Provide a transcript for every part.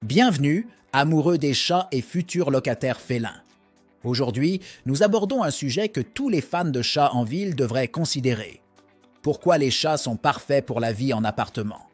Bienvenue, amoureux des chats et futurs locataires félins. Aujourd'hui, nous abordons un sujet que tous les fans de chats en ville devraient considérer. Pourquoi les chats sont parfaits pour la vie en appartement?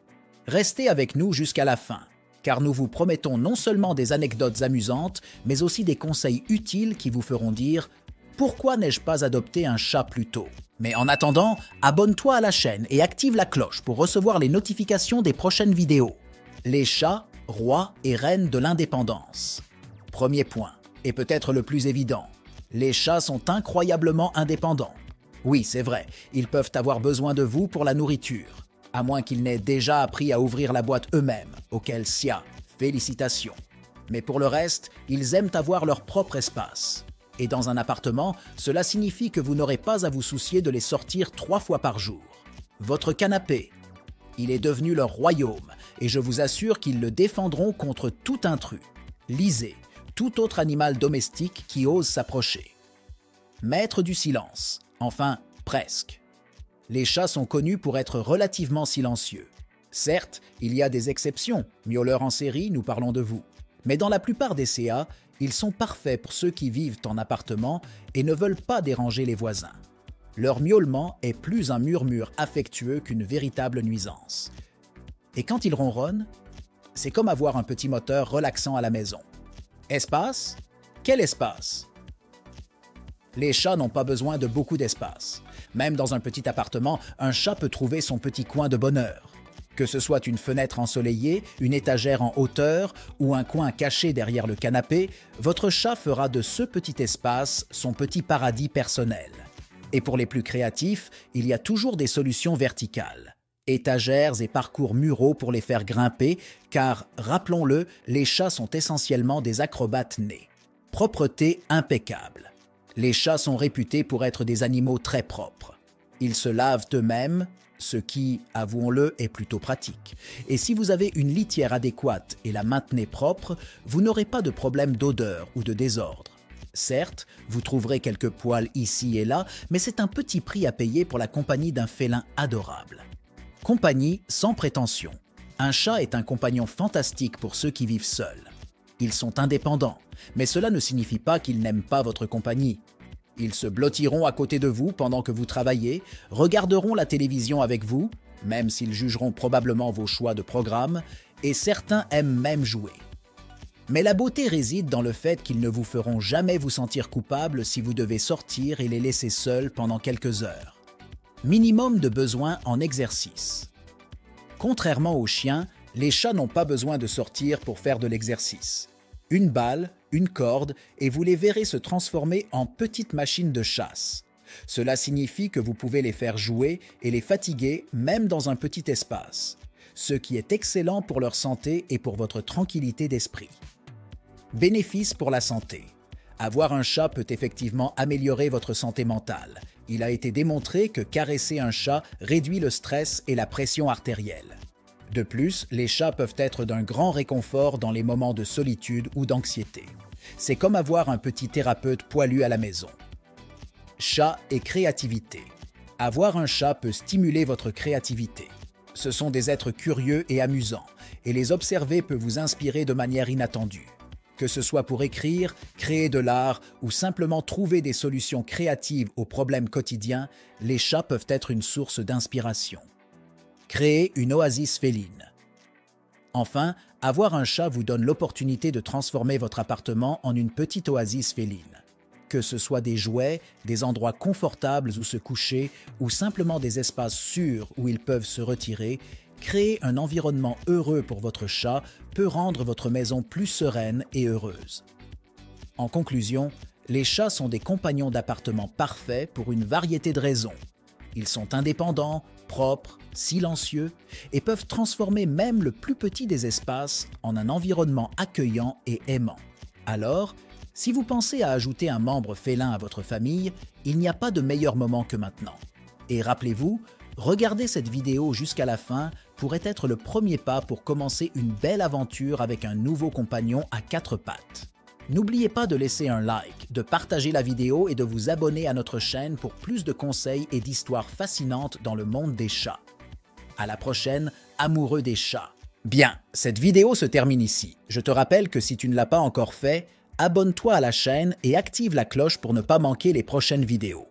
Restez avec nous jusqu'à la fin, car nous vous promettons non seulement des anecdotes amusantes, mais aussi des conseils utiles qui vous feront dire « Pourquoi n'ai-je pas adopté un chat plus tôt ?» Mais en attendant, abonne-toi à la chaîne et active la cloche pour recevoir les notifications des prochaines vidéos. Les chats, rois et reines de l'indépendance. Premier point, et peut-être le plus évident, les chats sont incroyablement indépendants. Oui, c'est vrai, ils peuvent avoir besoin de vous pour la nourriture, à moins qu'ils n'aient déjà appris à ouvrir la boîte eux-mêmes, auquel Sia, félicitations. Mais pour le reste, ils aiment avoir leur propre espace. Et dans un appartement, cela signifie que vous n'aurez pas à vous soucier de les sortir 3 fois par jour. Votre canapé, il est devenu leur royaume, et je vous assure qu'ils le défendront contre tout intrus. Lisez, tout autre animal domestique qui ose s'approcher. Maître du silence, enfin presque. Les chats sont connus pour être relativement silencieux. Certes, il y a des exceptions, miauleurs en série, nous parlons de vous. Mais dans la plupart des CA, ils sont parfaits pour ceux qui vivent en appartement et ne veulent pas déranger les voisins. Leur miaulement est plus un murmure affectueux qu'une véritable nuisance. Et quand ils ronronnent, c'est comme avoir un petit moteur relaxant à la maison. Espace? Quel espace? Les chats n'ont pas besoin de beaucoup d'espace. Même dans un petit appartement, un chat peut trouver son petit coin de bonheur. Que ce soit une fenêtre ensoleillée, une étagère en hauteur ou un coin caché derrière le canapé, votre chat fera de ce petit espace son petit paradis personnel. Et pour les plus créatifs, il y a toujours des solutions verticales. Étagères et parcours muraux pour les faire grimper, car, rappelons-le, les chats sont essentiellement des acrobates nés. Propreté impeccable. Les chats sont réputés pour être des animaux très propres. Ils se lavent eux-mêmes, ce qui, avouons-le, est plutôt pratique. Et si vous avez une litière adéquate et la maintenez propre, vous n'aurez pas de problème d'odeur ou de désordre. Certes, vous trouverez quelques poils ici et là, mais c'est un petit prix à payer pour la compagnie d'un félin adorable. Compagnie sans prétention. Un chat est un compagnon fantastique pour ceux qui vivent seuls. Ils sont indépendants, mais cela ne signifie pas qu'ils n'aiment pas votre compagnie. Ils se blottiront à côté de vous pendant que vous travaillez, regarderont la télévision avec vous, même s'ils jugeront probablement vos choix de programme, et certains aiment même jouer. Mais la beauté réside dans le fait qu'ils ne vous feront jamais vous sentir coupable si vous devez sortir et les laisser seuls pendant quelques heures. Minimum de besoins en exercice. Contrairement aux chiens, les chats n'ont pas besoin de sortir pour faire de l'exercice. Une balle, une corde, et vous les verrez se transformer en petites machines de chasse. Cela signifie que vous pouvez les faire jouer et les fatiguer même dans un petit espace, ce qui est excellent pour leur santé et pour votre tranquillité d'esprit. Bénéfices pour la santé. Avoir un chat peut effectivement améliorer votre santé mentale. Il a été démontré que caresser un chat réduit le stress et la pression artérielle. De plus, les chats peuvent être d'un grand réconfort dans les moments de solitude ou d'anxiété. C'est comme avoir un petit thérapeute poilu à la maison. Chat et créativité. Avoir un chat peut stimuler votre créativité. Ce sont des êtres curieux et amusants, et les observer peut vous inspirer de manière inattendue. Que ce soit pour écrire, créer de l'art ou simplement trouver des solutions créatives aux problèmes quotidiens, les chats peuvent être une source d'inspiration. Créer une oasis féline. Enfin, avoir un chat vous donne l'opportunité de transformer votre appartement en une petite oasis féline. Que ce soit des jouets, des endroits confortables où se coucher ou simplement des espaces sûrs où ils peuvent se retirer, créer un environnement heureux pour votre chat peut rendre votre maison plus sereine et heureuse. En conclusion, les chats sont des compagnons d'appartement parfaits pour une variété de raisons. Ils sont indépendants, propres, silencieux et peuvent transformer même le plus petit des espaces en un environnement accueillant et aimant. Alors, si vous pensez à ajouter un membre félin à votre famille, il n'y a pas de meilleur moment que maintenant. Et rappelez-vous, regarder cette vidéo jusqu'à la fin pourrait être le premier pas pour commencer une belle aventure avec un nouveau compagnon à 4 pattes. N'oubliez pas de laisser un like, de partager la vidéo et de vous abonner à notre chaîne pour plus de conseils et d'histoires fascinantes dans le monde des chats. À la prochaine, amoureux des chats! Bien, cette vidéo se termine ici. Je te rappelle que si tu ne l'as pas encore fait, abonne-toi à la chaîne et active la cloche pour ne pas manquer les prochaines vidéos.